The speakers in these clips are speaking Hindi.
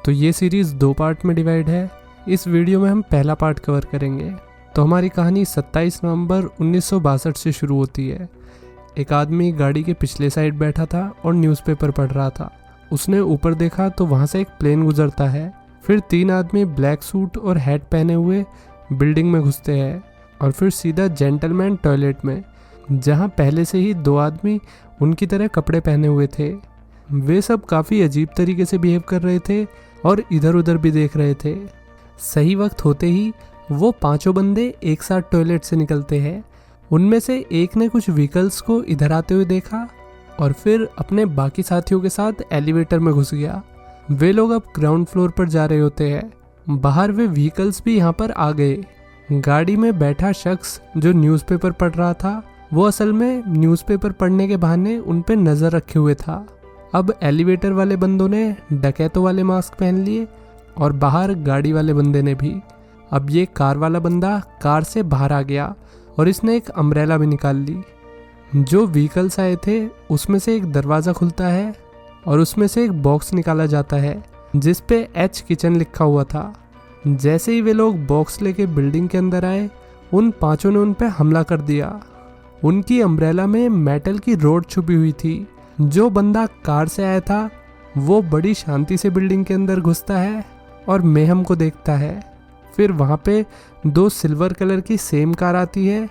तो ये सीरीज़ 2 पार्ट में डिवाइड है। इस वीडियो में हम पहला पार्ट कवर करेंगे। तो हमारी कहानी 27 नवंबर 1962 से शुरू होती है। एक आदमी गाड़ी के पिछले साइड बैठा था और न्यूज़पेपर पढ़ रहा था। उसने ऊपर देखा तो वहाँ से एक प्लेन गुजरता है। फिर 3 आदमी ब्लैक सूट और हैट पहने हुए बिल्डिंग में घुसते हैं और फिर सीधा जेंटलमैन टॉयलेट में, जहाँ पहले से ही 2 आदमी उनकी तरह कपड़े पहने हुए थे। वे सब काफ़ी अजीब तरीके से बिहेव कर रहे थे और इधर उधर भी देख रहे थे। सही वक्त होते ही वो 5 बंदे एक साथ टॉयलेट से निकलते हैं। उनमें से एक ने कुछ व्हीकल्स को इधर आते हुए देखा और फिर अपने बाकी साथियों के साथ एलिवेटर में घुस गया। वे लोग अब ग्राउंड फ्लोर पर जा रहे होते हैं। बाहर वे व्हीकल्स भी यहाँ पर आ गए। गाड़ी में बैठा शख्स जो न्यूज़पेपर पढ़ रहा था, वो असल में न्यूज़पेपर पढ़ने के बहाने उन पर नज़र रखे हुए था। अब एलिवेटर वाले बंदों ने डकैतों वाले मास्क पहन लिए और बाहर गाड़ी वाले बंदे ने भी। अब ये कार वाला बंदा कार से बाहर आ गया और इसने एक अम्ब्रेला भी निकाल ली। जो व्हीकल्स आए थे उसमें से एक दरवाज़ा खुलता है और उसमें से एक बॉक्स निकाला जाता है जिस पे एच किचन लिखा हुआ था। जैसे ही वे लोग बॉक्स लेके बिल्डिंग के अंदर आए, उन 5 ने उन पे हमला कर दिया। उनकी अम्ब्रेला में मेटल की रोड छुपी हुई थी। जो बंदा कार से आया था वो बड़ी शांति से बिल्डिंग के अंदर घुसता है और मेहम को देखता है। फिर वहाँ पे 2 सिल्वर कलर की सेम कार आती है।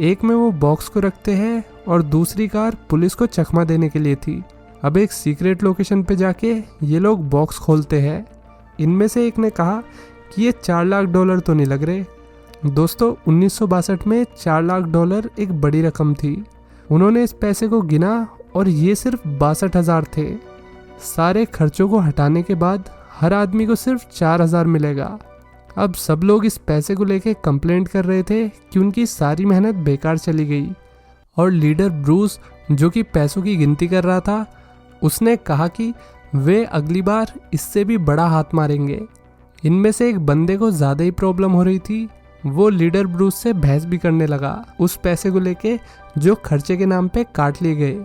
एक में वो बॉक्स को रखते हैं और दूसरी कार पुलिस को चकमा देने के लिए थी। अब एक सीक्रेट लोकेशन पे जाके ये लोग बॉक्स खोलते हैं। इनमें से एक ने कहा कि ये $4 लाख तो नहीं लग रहे। दोस्तों, 1962 में $4 लाख एक बड़ी रकम थी। उन्होंने इस पैसे को गिना और ये सिर्फ 62,000 थे। सारे खर्चों को हटाने के बाद हर आदमी को सिर्फ 4,000 मिलेगा। अब सब लोग इस पैसे को लेके कंप्लेंट कर रहे थे कि उनकी सारी मेहनत बेकार चली गई। और लीडर ब्रूस, जो कि पैसों की गिनती कर रहा था, उसने कहा कि वे अगली बार इससे भी बड़ा हाथ मारेंगे। इनमें से एक बंदे को ज़्यादा ही प्रॉब्लम हो रही थी। वो लीडर ब्रूस से बहस भी करने लगा उस पैसे को लेके जो खर्चे के नाम पे काट लिए गए।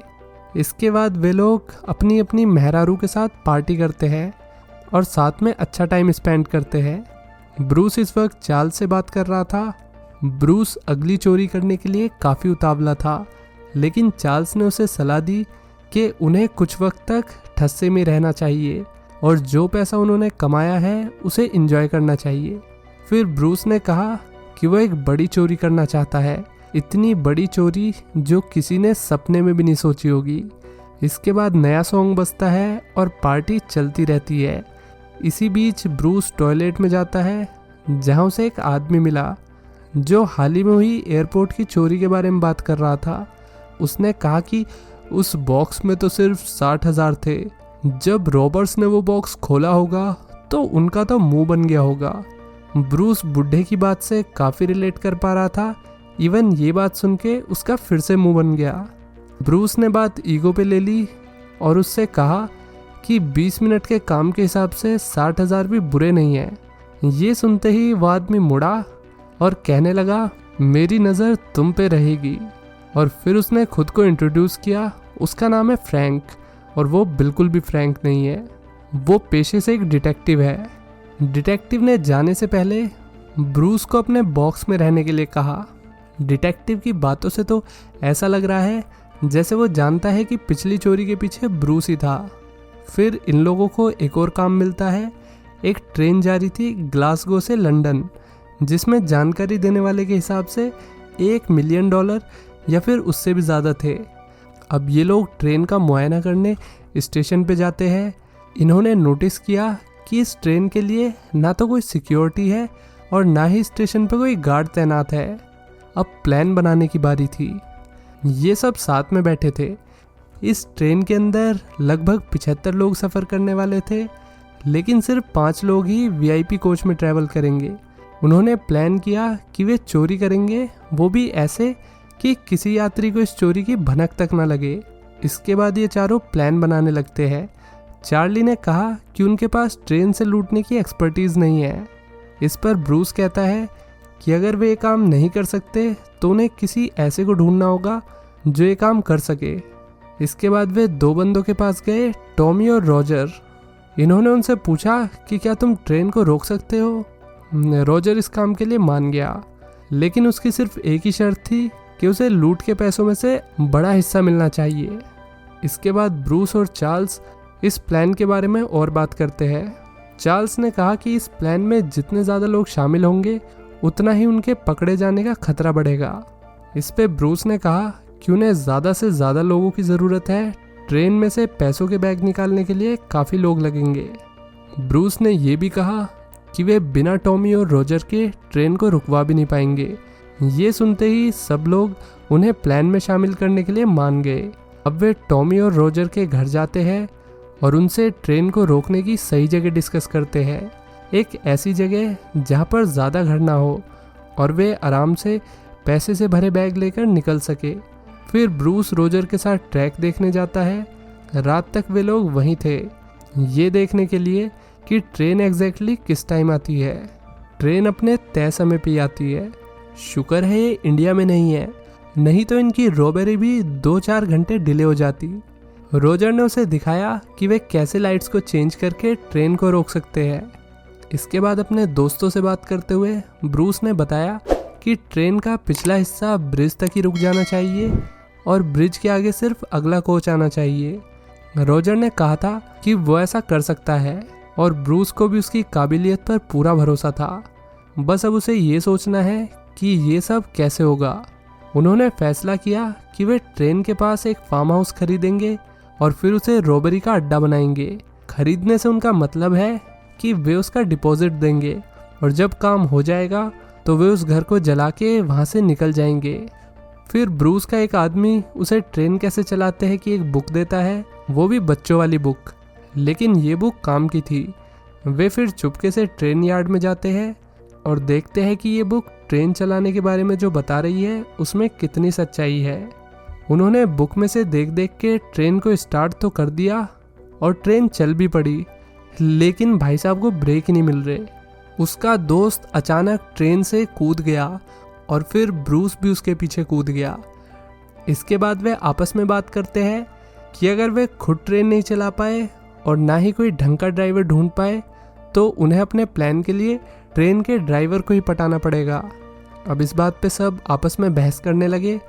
इसके बाद वे लोग अपनी अपनी मेहरारू के साथ पार्टी करते हैं और साथ में अच्छा टाइम स्पेंड करते हैं। ब्रूस इस वक्त चार्ल्स से बात कर रहा था। ब्रूस अगली चोरी करने के लिए काफ़ी उतावला था, लेकिन चार्ल्स ने उसे सलाह दी कि उन्हें कुछ वक्त तक ठस्से में रहना चाहिए और जो पैसा उन्होंने कमाया है उसे एंजॉय करना चाहिए। फिर ब्रूस ने कहा कि वो एक बड़ी चोरी करना चाहता है, इतनी बड़ी चोरी जो किसी ने सपने में भी नहीं सोची होगी। इसके बाद नया सॉन्ग बजता है और पार्टी चलती रहती है। इसी बीच ब्रूस टॉयलेट में जाता है जहाँ उसे एक आदमी मिला जो हाल ही में हुई एयरपोर्ट की चोरी के बारे में बात कर रहा था। उसने कहा कि उस बॉक्स में तो सिर्फ 60,000 थे। जब रॉबर्स ने वो बॉक्स खोला होगा तो उनका तो मुंह बन गया होगा। ब्रूस बुढ़े की बात से काफ़ी रिलेट कर पा रहा था। इवन ये बात सुन के उसका फिर से मुंह बन गया। ब्रूस ने बात ईगो पे ले ली और उससे कहा कि 20 मिनट के काम के हिसाब से 60,000 भी बुरे नहीं हैं। ये सुनते ही वो आदमी मुड़ा और कहने लगा, मेरी नज़र तुम पे रहेगी। और फिर उसने खुद को इंट्रोड्यूस किया। उसका नाम है फ्रैंक और वो बिल्कुल भी फ्रैंक नहीं है। वो पेशे से एक डिटेक्टिव है। डिटेक्टिव ने जाने से पहले ब्रूस को अपने बॉक्स में रहने के लिए कहा। डिटेक्टिव की बातों से तो ऐसा लग रहा है जैसे वो जानता है कि पिछली चोरी के पीछे ब्रूस ही था। फिर इन लोगों को एक और काम मिलता है। एक ट्रेन जा रही थी ग्लासगो से लंदन, जिसमें जानकारी देने वाले के हिसाब से $1 मिलियन या फिर उससे भी ज़्यादा थे। अब ये लोग ट्रेन का मुआयना करने स्टेशन पे जाते हैं। इन्होंने नोटिस किया कि इस ट्रेन के लिए ना तो कोई सिक्योरिटी है और ना ही स्टेशन पे कोई गार्ड तैनात है। अब प्लान बनाने की बारी थी। ये सब साथ में बैठे थे। इस ट्रेन के अंदर लगभग 75 लोग सफ़र करने वाले थे, लेकिन सिर्फ 5 लोग ही वीआईपी कोच में ट्रैवल करेंगे। उन्होंने प्लान किया कि वे चोरी करेंगे, वो भी ऐसे कि किसी यात्री को इस चोरी की भनक तक ना लगे। इसके बाद ये चारों प्लान बनाने लगते हैं। चार्ली ने कहा कि उनके पास ट्रेन से लूटने की एक्सपर्टीज़ नहीं है। इस पर ब्रूस कहता है कि अगर वे ये काम नहीं कर सकते तो उन्हें किसी ऐसे को ढूंढना होगा जो ये काम कर सके। इसके बाद वे 2 बंदों के पास गए, टॉमी और रॉजर। इन्होंने उनसे पूछा कि क्या तुम ट्रेन को रोक सकते हो। रोजर इस काम के लिए मान गया, लेकिन उसकी सिर्फ एक ही शर्त थी कि उसे लूट के पैसों में से बड़ा हिस्सा मिलना चाहिए। इसके बाद ब्रूस और चार्ल्स इस प्लान के बारे में और बात करते हैं। चार्ल्स ने कहा कि इस प्लान में जितने ज़्यादा लोग शामिल होंगे उतना ही उनके पकड़े जाने का खतरा बढ़ेगा। इस पे ब्रूस ने कहा कि उन्हें ज़्यादा से ज़्यादा लोगों की ज़रूरत है। ट्रेन में से पैसों के बैग निकालने के लिए काफ़ी लोग लगेंगे। ब्रूस ने यह भी कहा कि वे बिना टॉमी और रोजर के ट्रेन को रुकवा भी नहीं पाएंगे। ये सुनते ही सब लोग उन्हें प्लान में शामिल करने के लिए मान गए। अब वे टॉमी और रोजर के घर जाते हैं और उनसे ट्रेन को रोकने की सही जगह डिस्कस करते हैं, एक ऐसी जगह जहाँ पर ज़्यादा घर ना हो और वे आराम से पैसे से भरे बैग लेकर निकल सके। फिर ब्रूस रोजर के साथ ट्रैक देखने जाता है। रात तक वे लोग वहीं थे, ये देखने के लिए कि ट्रेन एग्जैक्टली किस टाइम आती है। ट्रेन अपने तय समय पे आती है। शुक्र है ये इंडिया में नहीं है, नहीं तो इनकी रॉबरी भी 2-4 घंटे डिले हो जाती। रोजर ने उसे दिखाया कि वे कैसे लाइट्स को चेंज करके ट्रेन को रोक सकते हैं। इसके बाद अपने दोस्तों से बात करते हुए ब्रूस ने बताया कि ट्रेन का पिछला हिस्सा ब्रिज तक ही रुक जाना चाहिए और ब्रिज के आगे सिर्फ अगला कोच आना चाहिए। रोजर ने कहा था कि वो ऐसा कर सकता है और ब्रूस को भी उसकी काबिलियत पर पूरा भरोसा था। बस अब उसे ये सोचना है कि ये सब कैसे होगा। उन्होंने फैसला किया कि वे ट्रेन के पास एक फार्म हाउस खरीदेंगे और फिर उसे रॉबरी का अड्डा बनाएंगे। खरीदने से उनका मतलब है कि वे उसका डिपॉजिट देंगे और जब काम हो जाएगा तो वे उस घर को जला के वहाँ से निकल जाएंगे। फिर ब्रूस का एक आदमी उसे ट्रेन कैसे चलाते हैं कि एक बुक देता है, वो भी बच्चों वाली बुक, लेकिन ये बुक काम की थी। वे फिर चुपके से ट्रेन यार्ड में जाते हैं और देखते हैं कि ये बुक ट्रेन चलाने के बारे में जो बता रही है उसमें कितनी सच्चाई है। उन्होंने बुक में से देख देख के ट्रेन को स्टार्ट तो कर दिया और ट्रेन चल भी पड़ी, लेकिन भाई साहब को ब्रेक ही नहीं मिल रहे। उसका दोस्त अचानक ट्रेन से कूद गया और फिर ब्रूस भी उसके पीछे कूद गया। इसके बाद वे आपस में बात करते हैं कि अगर वे खुद ट्रेन नहीं चला पाए और ना ही कोई ढंग का ड्राइवर ढूंढ पाए तो उन्हें अपने प्लान के लिए ट्रेन के ड्राइवर को ही पटाना पड़ेगा। अब इस बात पे सब आपस में बहस करने लगे,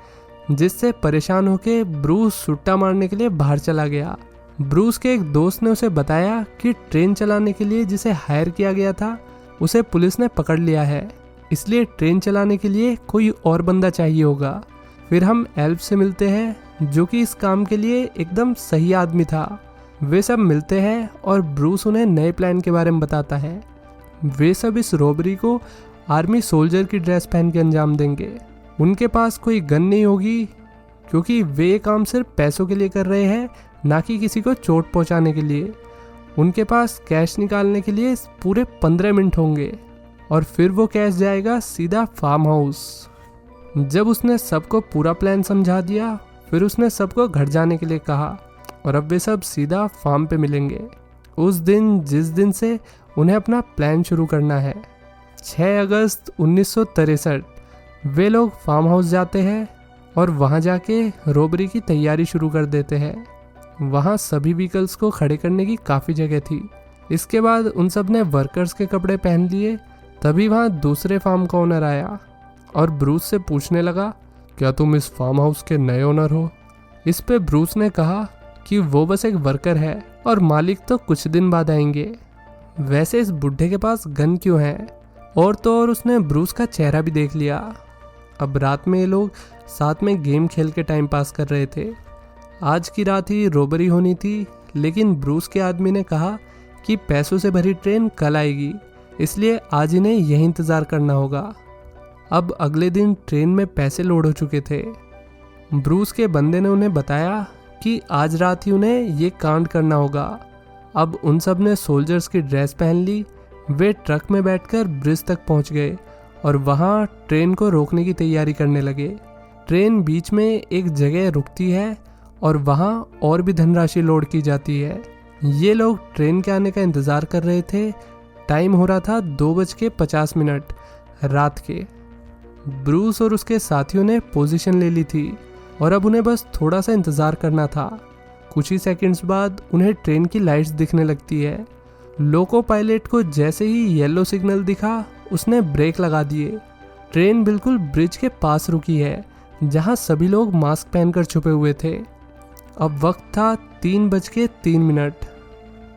जिससे परेशान होकर ब्रूस सुट्टा मारने के लिए बाहर चला गया। ब्रूस के एक दोस्त ने उसे बताया कि ट्रेन चलाने के लिए जिसे हायर किया गया था उसे पुलिस ने पकड़ लिया है, इसलिए ट्रेन चलाने के लिए कोई और बंदा चाहिए होगा। फिर हम एल्फ से मिलते हैं जो कि इस काम के लिए एकदम सही आदमी था। वे सब मिलते हैं और ब्रूस उन्हें नए प्लान के बारे में बताता है। वे सब इस रॉबरी को आर्मी सोल्जर की ड्रेस पहन के अंजाम देंगे। उनके पास कोई गन नहीं होगी क्योंकि वे काम सिर्फ पैसों के लिए कर रहे हैं, ना कि किसी को चोट पहुंचाने के लिए। उनके पास कैश निकालने के लिए पूरे 15 मिनट होंगे और फिर वो कैश जाएगा सीधा फार्म हाउस। जब उसने सबको पूरा प्लान समझा दिया फिर उसने सबको घर जाने के लिए कहा और अब वे सब सीधा फार्म पे मिलेंगे उस दिन जिस दिन से उन्हें अपना प्लान शुरू करना है। 6 अगस्त 1963 वे लोग फार्म हाउस जाते हैं और वहाँ जाके रॉबरी की तैयारी शुरू कर देते हैं। वहाँ सभी व्हीकल्स को खड़े करने की काफ़ी जगह थी। इसके बाद उन सब ने वर्कर्स के कपड़े पहन लिए। तभी वहाँ दूसरे फार्म का ओनर आया और ब्रूस से पूछने लगा, क्या तुम इस फार्म हाउस के नए ओनर हो? इस पे ब्रूस ने कहा कि वो बस एक वर्कर है और मालिक तो कुछ दिन बाद आएंगे। वैसे इस बुढ़े के पास गन क्यों है? और तो और उसने ब्रूस का चेहरा भी देख लिया। अब रात में ये लोग साथ में गेम खेल के टाइम पास कर रहे थे। आज की रात ही रॉबरी होनी थी, लेकिन ब्रूस के आदमी ने कहा कि पैसों से भरी ट्रेन कल आएगी, इसलिए आज इन्हें यही इंतज़ार करना होगा। अब अगले दिन ट्रेन में पैसे लोड हो चुके थे। ब्रूस के बंदे ने उन्हें बताया कि आज रात ही उन्हें ये कांड करना होगा। अब उन सब ने सोल्जर्स की ड्रेस पहन ली। वे ट्रक में बैठकर ब्रिज तक पहुंच गए और वहां ट्रेन को रोकने की तैयारी करने लगे। ट्रेन बीच में एक जगह रुकती है और वहां और भी धनराशि लोड की जाती है। ये लोग ट्रेन के आने का इंतज़ार कर रहे थे। टाइम हो रहा था 2:50 रात के। ब्रूस और उसके साथियों ने पोजीशन ले ली थी और अब उन्हें बस थोड़ा सा इंतज़ार करना था। कुछ ही सेकंड्स बाद उन्हें ट्रेन की लाइट्स दिखने लगती है। लोको पायलट को जैसे ही येलो सिग्नल दिखा उसने ब्रेक लगा दिए। ट्रेन बिल्कुल ब्रिज के पास रुकी है जहां सभी लोग मास्क पहनकर छुपे हुए थे। अब वक्त था 3:03।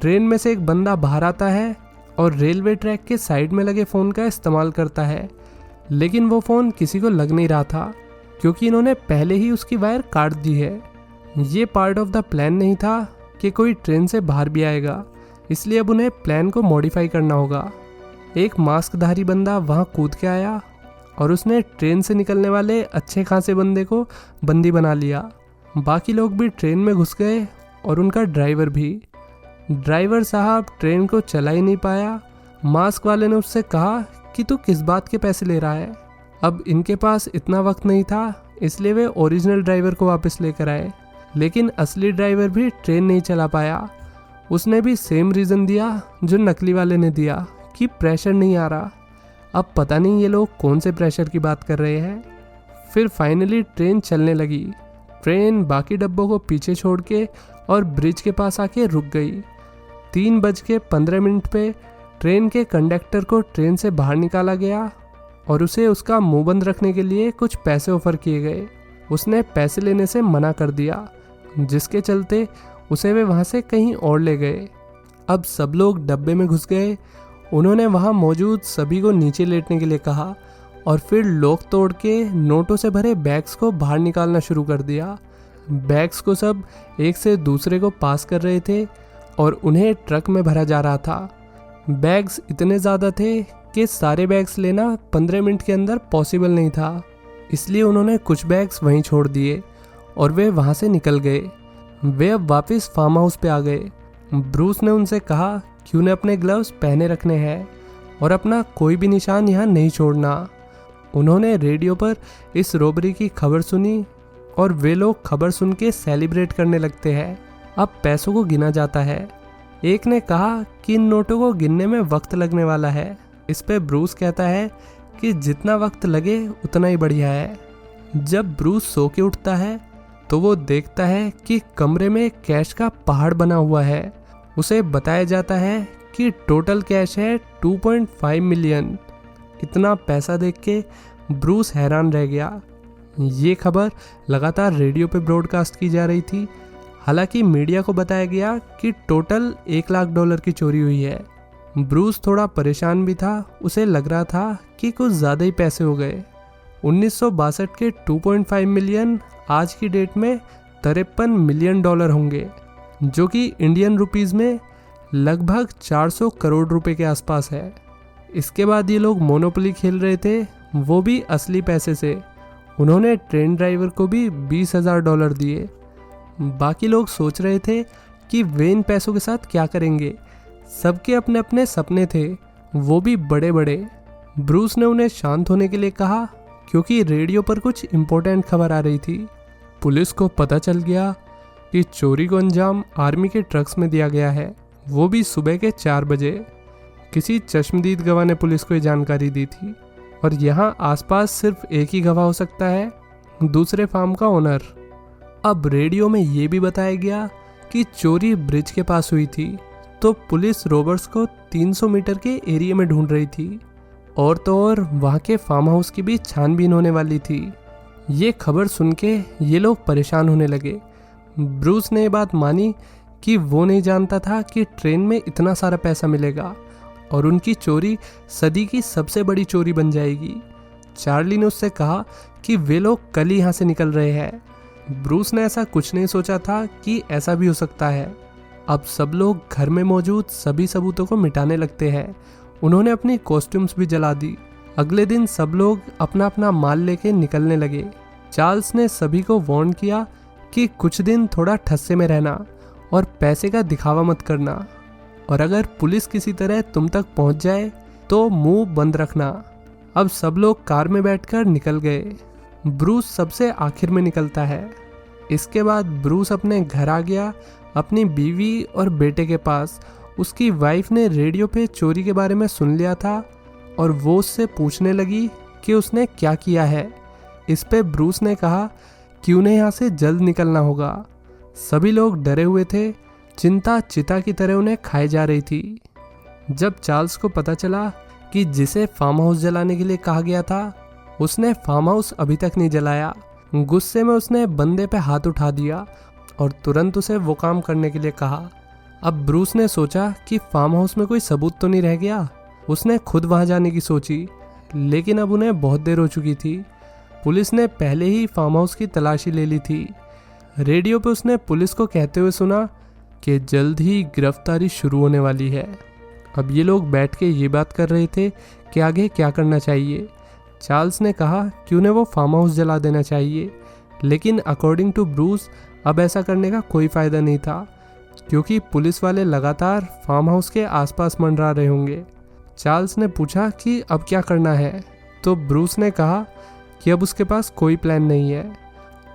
ट्रेन में से एक बंदा बाहर आता है और रेलवे ट्रैक के साइड में लगे फ़ोन का इस्तेमाल करता है, लेकिन वो फ़ोन किसी को लग नहीं रहा था क्योंकि इन्होंने पहले ही उसकी वायर काट दी है। ये पार्ट ऑफ द प्लान नहीं था कि कोई ट्रेन से बाहर भी आएगा, इसलिए अब उन्हें प्लान को मॉडिफाई करना होगा। एक मास्कधारी बंदा वहाँ कूद के आया और उसने ट्रेन से निकलने वाले अच्छे खासे बंदे को बंदी बना लिया। बाकी लोग भी ट्रेन में घुस गए और उनका ड्राइवर भी। ड्राइवर साहब ट्रेन को चला ही नहीं पाया। मास्क वाले ने उससे कहा कि तू किस बात के पैसे ले रहा है। अब इनके पास इतना वक्त नहीं था, इसलिए वे ओरिजिनल ड्राइवर को वापस लेकर आए, लेकिन असली ड्राइवर भी ट्रेन नहीं चला पाया। उसने भी सेम रीज़न दिया जो नकली वाले ने दिया कि प्रेशर नहीं आ रहा। अब पता नहीं ये लोग कौन से प्रेशर की बात कर रहे हैं। फिर फाइनली ट्रेन चलने लगी। ट्रेन बाकी डब्बों को पीछे छोड़ के और ब्रिज के पास आके रुक गई। 3:15 पे ट्रेन के कंडक्टर को ट्रेन से बाहर निकाला गया और उसे उसका मुंह बंद रखने के लिए कुछ पैसे ऑफर किए गए। उसने पैसे लेने से मना कर दिया, जिसके चलते उसे वे वहाँ से कहीं और ले गए। अब सब लोग डब्बे में घुस गए। उन्होंने वहाँ मौजूद सभी को नीचे लेटने के लिए कहा और फिर लॉक तोड़ के नोटों से भरे बैग्स को बाहर निकालना शुरू कर दिया। बैग्स को सब एक से दूसरे को पास कर रहे थे और उन्हें ट्रक में भरा जा रहा था। बैग्स इतने ज़्यादा थे कि सारे बैग्स लेना 15 मिनट के अंदर पॉसिबल नहीं था, इसलिए उन्होंने कुछ बैग्स वहीं छोड़ दिए और वे वहाँ से निकल गए। वे अब वापस फार्म हाउस पे आ गए। ब्रूस ने उनसे कहा कि उन्हें अपने ग्लव्स पहने रखने हैं और अपना कोई भी निशान यहाँ नहीं छोड़ना। उन्होंने रेडियो पर इस रॉबरी की खबर सुनी और वे लोग खबर सुन के सेलिब्रेट करने लगते हैं। अब पैसों को गिना जाता है। एक ने कहा कि इन नोटों को गिनने में वक्त लगने वाला है। इस पे ब्रूस कहता है कि जितना वक्त लगे उतना ही बढ़िया है। जब ब्रूस सो के उठता है तो वो देखता है कि कमरे में कैश का पहाड़ बना हुआ है। उसे बताया जाता है कि टोटल कैश है 2.5 मिलियन। इतना पैसा देख के ब्रूस हैरान रह गया। ये खबर लगातार रेडियो पे ब्रॉडकास्ट की जा रही थी। हालांकि मीडिया को बताया गया कि टोटल $1 लाख की चोरी हुई है। ब्रूस थोड़ा परेशान भी था। उसे लग रहा था कि कुछ ज़्यादा ही पैसे हो गए। 1962 के 2.5 मिलियन आज की डेट में $53 मिलियन होंगे, जो कि इंडियन रुपीज़ में लगभग 400 करोड़ रुपए के आसपास है। इसके बाद ये लोग मोनोपोली खेल रहे थे, वो भी असली पैसे से। उन्होंने ट्रेन ड्राइवर को भी $20,000 दिए। बाकी लोग सोच रहे थे कि वे इन पैसों के साथ क्या करेंगे। सबके अपने अपने सपने थे, वो भी बड़े बड़े। ब्रूस ने उन्हें शांत होने के लिए कहा क्योंकि रेडियो पर कुछ इम्पोर्टेंट खबर आ रही थी। पुलिस को पता चल गया कि चोरी को अंजाम आर्मी के ट्रक्स में दिया गया है, वो भी सुबह के 4 बजे। किसी चश्मदीद गवाह ने पुलिस को ये जानकारी दी थी और यहाँ आसपास सिर्फ एक ही गवाह हो सकता है, दूसरे फार्म का ओनर। अब रेडियो में ये भी बताया गया कि चोरी ब्रिज के पास हुई थी, तो पुलिस रॉबर्स को 300 मीटर के एरिया में ढूंढ रही थी और तो और वहाँ के फार्म हाउस की भी छानबीन होने वाली थी। ये खबर सुन के ये लोग परेशान होने लगे। ब्रूस ने ये बात मानी कि वो नहीं जानता था कि ट्रेन में इतना सारा पैसा मिलेगा और उनकी चोरी सदी की सबसे बड़ी चोरी बन जाएगी। चार्ली ने उससे कहा कि वे लोग कल ही यहाँ से निकल रहे हैं। ब्रूस ने ऐसा कुछ नहीं सोचा था कि ऐसा भी हो सकता है। अब सब लोग घर में मौजूद सभी सबूतों को मिटाने लगते हैं। उन्होंने अपनी कॉस्ट्यूम्स भी जला दी। अगले दिन सब लोग अपना अपना माल लेके निकलने लगे। चार्ल्स ने सभी को वार्न किया कि कुछ दिन थोड़ा ठस्से में रहना और पैसे का दिखावा मत करना, और अगर पुलिस किसी तरह तुम तक पहुंच जाए तो मुंह बंद रखना। अब सब लोग कार में बैठकर निकल गए। ब्रूस सबसे आखिर में निकलता है। इसके बाद ब्रूस अपने घर आ गया, अपनी बीवी और बेटे के पास। उसकी वाइफ ने रेडियो पे चोरी के बारे में सुन लिया था और वो उससे पूछने लगी कि उसने क्या किया है। इस पे ब्रूस ने कहा कि उन्हें यहाँ से जल्द निकलना होगा। सभी लोग डरे हुए थे। चिंता चिता की तरह उन्हें खाई जा रही थी। जब चार्ल्स को पता चला कि जिसे फार्म हाउस जलाने के लिए कहा गया था उसने फार्म हाउस अभी तक नहीं जलाया, गुस्से में उसने बंदे पे हाथ उठा दिया और तुरंत उसे वो काम करने के लिए कहा। अब ब्रूस ने सोचा कि फार्म हाउस में कोई सबूत तो नहीं रह गया। उसने खुद वहां जाने की सोची, लेकिन अब उन्हें बहुत देर हो चुकी थी। पुलिस ने पहले ही फार्म हाउस की तलाशी ले ली थी। रेडियो पे उसने पुलिस को कहते हुए सुना कि जल्द ही गिरफ्तारी शुरू होने वाली है। अब ये लोग बैठ के ये बात कर रहे थे कि आगे क्या करना चाहिए। चार्ल्स ने कहा कि उन्हें वो फार्म हाउस जला देना चाहिए, लेकिन अकॉर्डिंग टू ब्रूस अब ऐसा करने का कोई फ़ायदा नहीं था, क्योंकि पुलिस वाले लगातार फार्म हाउस के आसपास मंडरा रहे होंगे। चार्ल्स ने पूछा कि अब क्या करना है, तो ब्रूस ने कहा कि अब उसके पास कोई प्लान नहीं है।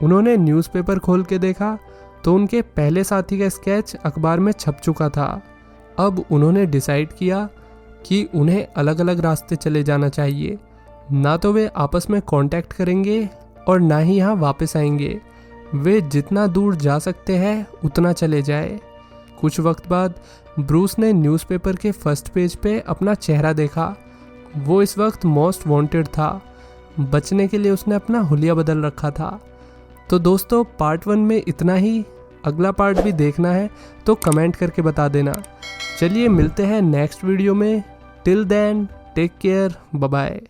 उन्होंने न्यूज़पेपर खोल के देखा तो उनके पहले साथी का स्केच अखबार में छप चुका था। अब उन्होंने डिसाइड किया कि उन्हें अलग अलग रास्ते चले जाना चाहिए। ना तो वे आपस में कांटेक्ट करेंगे और ना ही यहाँ वापस आएंगे। वे जितना दूर जा सकते हैं उतना चले जाए। कुछ वक्त बाद ब्रूस ने न्यूज़पेपर के फर्स्ट पेज पे अपना चेहरा देखा। वो इस वक्त मोस्ट वांटेड था। बचने के लिए उसने अपना हुलिया बदल रखा था। तो दोस्तों, पार्ट 1 में इतना ही। अगला पार्ट भी देखना है तो कमेंट करके बता देना। चलिए मिलते हैं नेक्स्ट वीडियो में। Till then take care, bye bye.